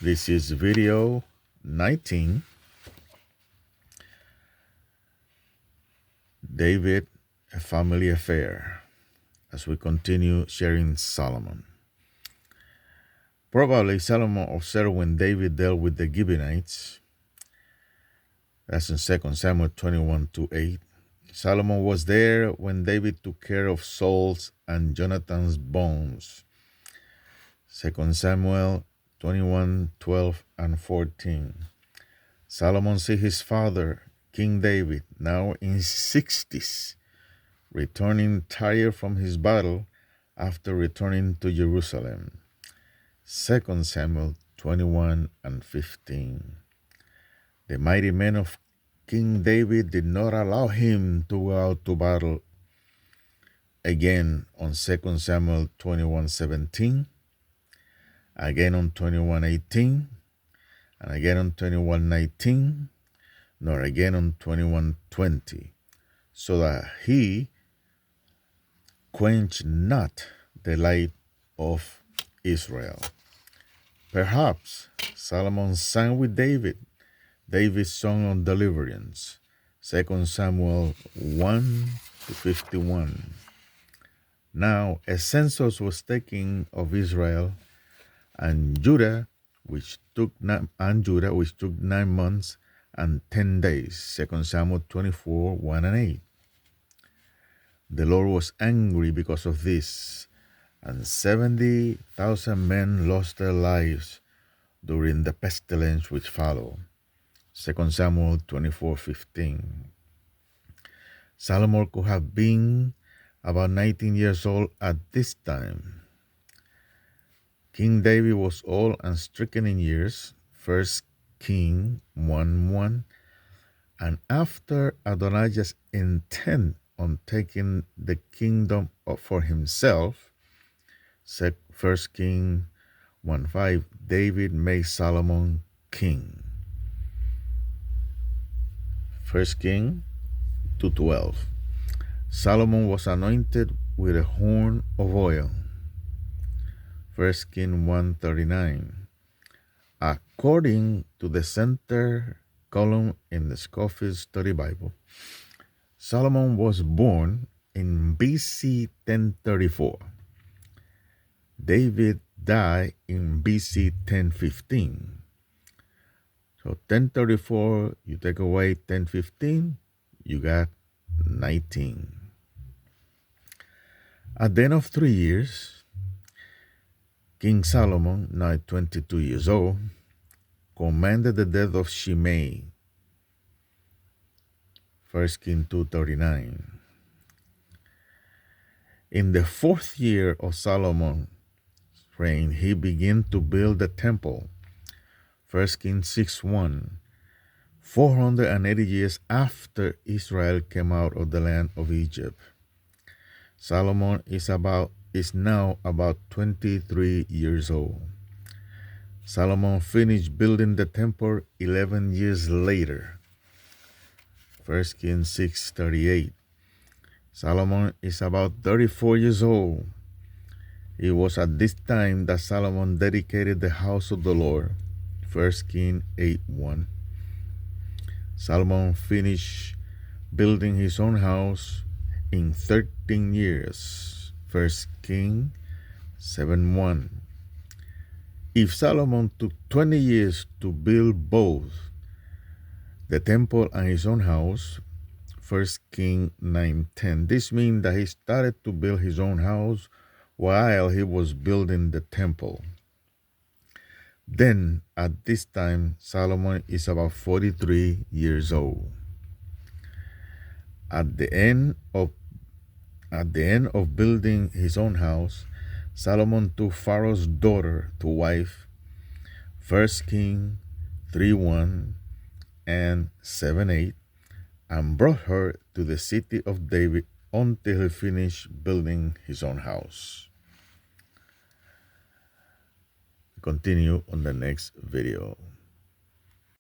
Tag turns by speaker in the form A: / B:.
A: This is video 19, David, a family affair, as we continue sharing Solomon. Probably Solomon observed when David dealt with the Gibeonites. That's in 2 Samuel 21:8. Solomon was there when David took care of Saul's and Jonathan's bones. 2 Samuel 21:12 and 14. Solomon see his father, King David, now in his 60s, returning tired from his battle after returning to Jerusalem. 2 Samuel 21 and 15. The mighty men of King David did not allow him to go out to battle again on 2 Samuel 21:17, again on 21:18, and again on 21:19, nor again on 21:20, so that he quench not the light of Israel. Perhaps Solomon sang with David, David's song on deliverance, 2 Samuel 1-51. Now a census was taken of Israel and Judah, which took 9 months and 10 days, 2 Samuel 24:1-8. The Lord was angry because of this, and 70,000 men lost their lives during the pestilence which followed. 2 Samuel 24:15. Solomon could have been about 19 years old at this time. King David was old and stricken in years, 1 King 1:1, and after Adonijah's intent on taking the kingdom for himself, 1 King 1:5, David made Solomon king. 1 King 2:12. Solomon was anointed with a horn of oil. 1 King 1:39. According to the center column in the Scofield Study Bible, Solomon was born in BC 1034. David died in BC 1015. So 1034, you take away 1015, you got 19. At the end of 3 years, King Solomon, now 22 years old, commanded the death of Shimei. 1 King 2:39. In the 4th year of Solomon's reign, he began to build the temple. 1 King 6:1. 480 years after Israel came out of the land of Egypt. Solomon is now about 23 years old. Solomon finished building the temple 11 years later. 1 Kings 6:38. Solomon is about 34 years old. It was at this time that Solomon dedicated the house of the Lord. 1 Kings 8:1. Solomon finished building his own house in 13 years. 1 Kings 7:1. If Solomon took 20 years to build both the temple and his own house, 1 Kings 9:10, this means that he started to build his own house while he was building the temple. Then, at this time, Solomon is about 43 years old. At the end of building his own house, Solomon took Pharaoh's daughter to wife, 1 Kings 3:1 and 7:8, and brought her to the city of David until he finished building his own house. Continue on the next video.